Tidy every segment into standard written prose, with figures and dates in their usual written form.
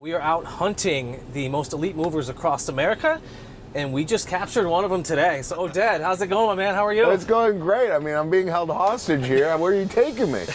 We are out hunting the most elite movers across America, and we just captured one of them today. So, Oded, how's it going, my man? How are you? It's going great. I mean, I'm being held hostage here. Where are you taking me?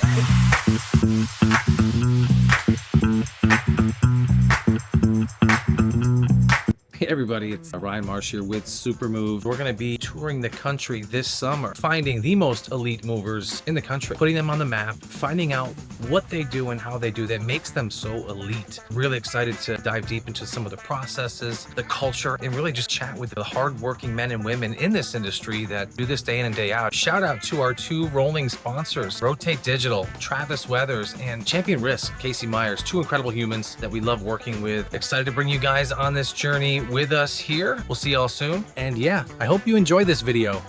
Hey everybody, it's Ryan Marsh here with Supermove. We're going to be touring the country this summer, finding the most elite movers in the country, putting them on the map, finding out what they do and how they do that makes them so elite. Really excited to dive deep into some of the processes, the culture, and really just chat with the hardworking men and women in this industry that do this day in and day out. Shout out to our two rolling sponsors, Rotate Digital, Travis Weathers, and Champion Risk, Casey Myers, two incredible humans that we love working with. Excited to bring you guys on this journey with us here. We'll see y'all soon. And yeah, I hope you enjoy this video.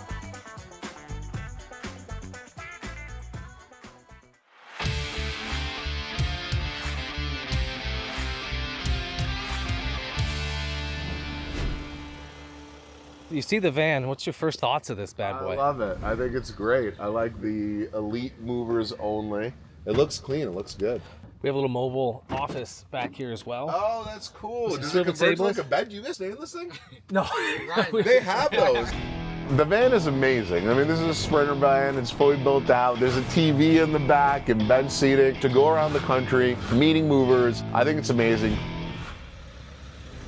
You see the van, what's your first thoughts of this bad boy? I love it. I think it's great. I like the elite movers only. It looks clean. It looks good. We have a little mobile office back here as well. Oh, that's cool. Does it it convert to like tables? a bed? Do you guys stay in this thing? No. They have those. The van is amazing. I mean, this is a Sprinter van. It's fully built out. There's a TV in the back and bench seating to go around the country, meeting movers. I think it's amazing.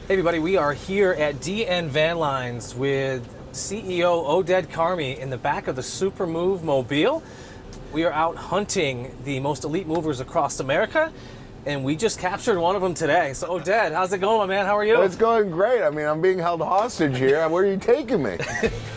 Hey everybody, we are here at DN Van Lines with CEO Oded Carmi in the back of the Supermove mobile. We are out hunting the most elite movers across America, and we just captured one of them today. So Oded, how's it going, my man? How are you? It's going great. I mean, I'm being held hostage here. Where are you taking me?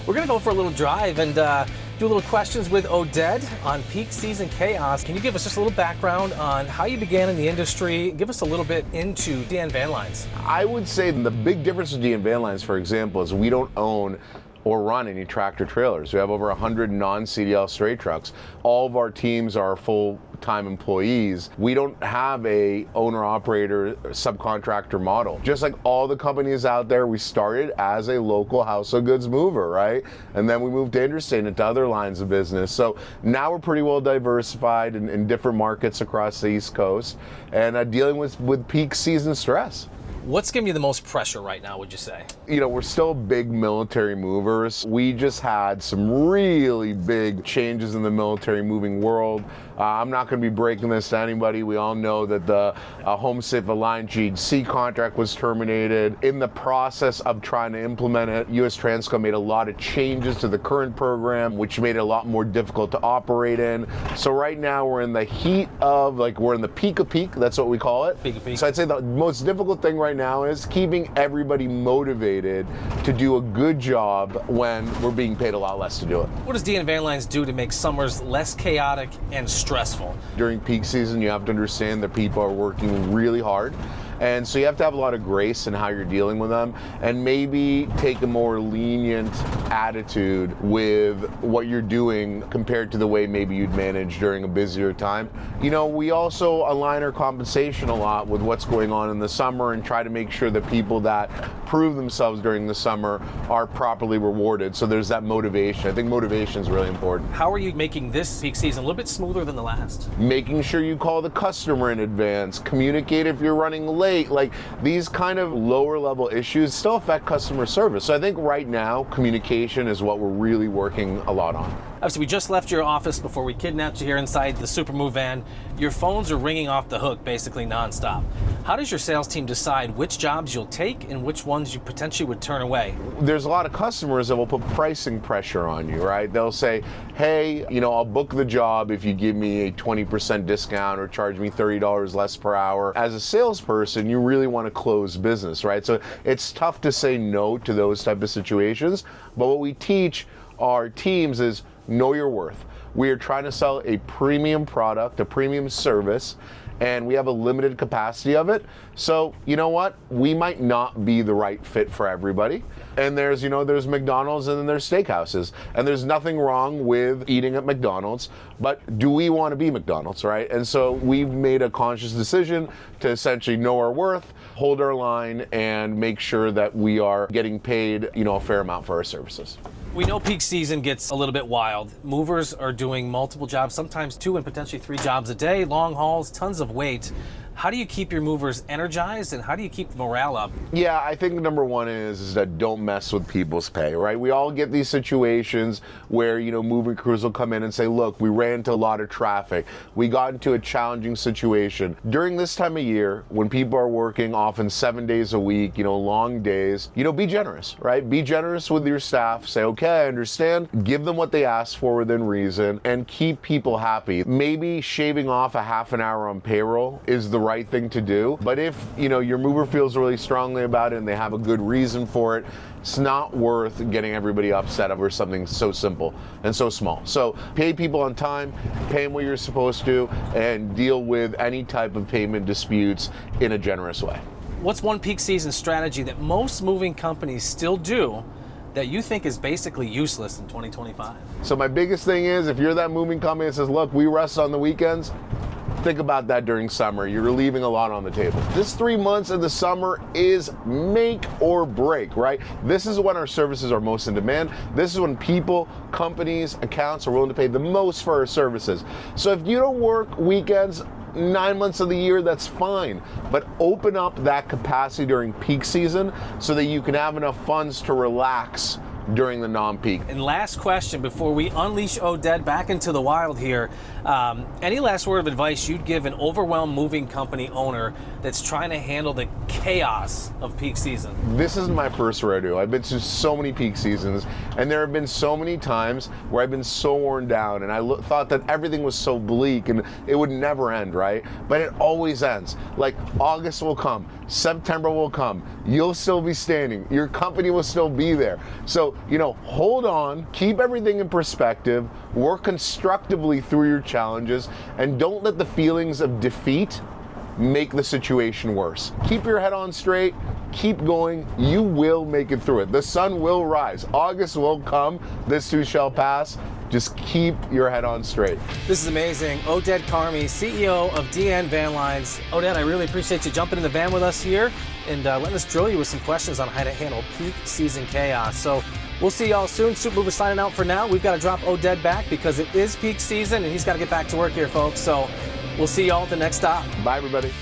We're gonna go for a little drive and do a little questions with Oded on peak season chaos. Can you give us just a little background on how you began in the industry? Give us a little bit into DN Van Lines. I would say the big difference with DN Van Lines, for example, is we don't own or run any tractor trailers. We have over 100 non-CDL straight trucks. All of our teams are full-time employees. We don't have a owner-operator subcontractor model. Just like all the companies out there, we started as a local house of goods mover, right? And then we moved to interstate into other lines of business. So now we're pretty well diversified in different markets across the East Coast and dealing with peak season stress. What's giving you the most pressure right now, would you say? You know, we're still big military movers. We just had some really big changes in the military moving world. I'm not going to be breaking this to anybody. We all know that the Home Safe Aligned GHC contract was terminated. In the process of trying to implement it, US Transco made a lot of changes to the current program, which made it a lot more difficult to operate in. So right now we're in the heat of, we're in the peak of peak. That's what we call it. Peak of peak. So I'd say the most difficult thing right now is keeping everybody motivated to do a good job when we're being paid a lot less to do it. What does DN Van Lines do to make summers less chaotic and stressful? During peak season, you have to understand that people are working really hard. And so you have to have a lot of grace in how you're dealing with them and maybe take a more lenient attitude with what you're doing compared to the way maybe you'd manage during a busier time. You know, we also align our compensation a lot with what's going on in the summer and try to make sure that people that prove themselves during the summer are properly rewarded. So there's that motivation. I think motivation is really important. How are you making this peak season a little bit smoother than the last? Making sure you call the customer in advance, communicate if you're running late. Like these kind of lower level issues still affect customer service. So I think right now communication is what we're really working a lot on. Obviously, we just left your office before we kidnapped you here inside the Supermove van. Your phones are ringing off the hook basically nonstop. How does your sales team decide which jobs you'll take and which ones you potentially would turn away? There's a lot of customers that will put pricing pressure on you, right? They'll say, hey, you know, I'll book the job if you give me a 20% discount or charge me $30 less per hour. As a salesperson, you really want to close business, right? So it's tough to say no to those type of situations. But what we teach our teams is know your worth. We are trying to sell a premium product, a premium service, and we have a limited capacity of it. So, you know what? We might not be the right fit for everybody. And there's McDonald's and then there's steakhouses. And there's nothing wrong with eating at McDonald's, but do we want to be McDonald's, right? And so we've made a conscious decision to essentially know our worth, hold our line, and make sure that we are getting paid, a fair amount for our services. We know peak season gets a little bit wild. Movers are doing multiple jobs, sometimes 2 and potentially 3 jobs a day, long hauls, tons of weight. How do you keep your movers energized, and how do you keep the morale up? Yeah, I think number one is that don't mess with people's pay, right? We all get these situations where, moving crews will come in and say, look, we ran into a lot of traffic. We got into a challenging situation. During this time of year, when people are working often 7 days a week, long days, be generous, right? Be generous with your staff. Say, okay, I understand. Give them what they ask for within reason and keep people happy. Maybe shaving off a half an hour on payroll is the right thing to do. But if, your mover feels really strongly about it and they have a good reason for it, it's not worth getting everybody upset over something so simple and so small. So pay people on time, pay them what you're supposed to, and deal with any type of payment disputes in a generous way. What's one peak season strategy that most moving companies still do that you think is basically useless in 2025? So my biggest thing is, if you're that moving company that says, look, we rest on the weekends, think about that during summer. You're leaving a lot on the table. This 3 months of the summer is make or break, right? This is when our services are most in demand. This is when people, companies, accounts are willing to pay the most for our services. So if you don't work weekends 9 months of the year, that's fine. But open up that capacity during peak season so that you can have enough funds to relax during the non-peak. And last question before we unleash Oded back into the wild here. Any last word of advice you'd give an overwhelmed moving company owner that's trying to handle the chaos of peak season? This isn't my first rodeo. I've been to so many peak seasons, and there have been so many times where I've been so worn down and I thought that everything was so bleak and it would never end, right? But it always ends. Like August will come, September will come, you'll still be standing, your company will still be there. So, hold on, keep everything in perspective, work constructively through your challenges, and don't let the feelings of defeat make the situation worse. Keep your head on straight, keep going, you will make it through it. The sun will rise, August will come, this too shall pass. Just keep your head on straight. This is amazing. Oded Carmi, CEO of DN Van Lines. Oded, I really appreciate you jumping in the van with us here and letting us drill you with some questions on how to handle peak season chaos. So we'll see y'all soon. Supermove is signing out for now. We've got to drop Oded back because it is peak season and he's got to get back to work here, folks. So we'll see y'all at the next stop. Bye, everybody.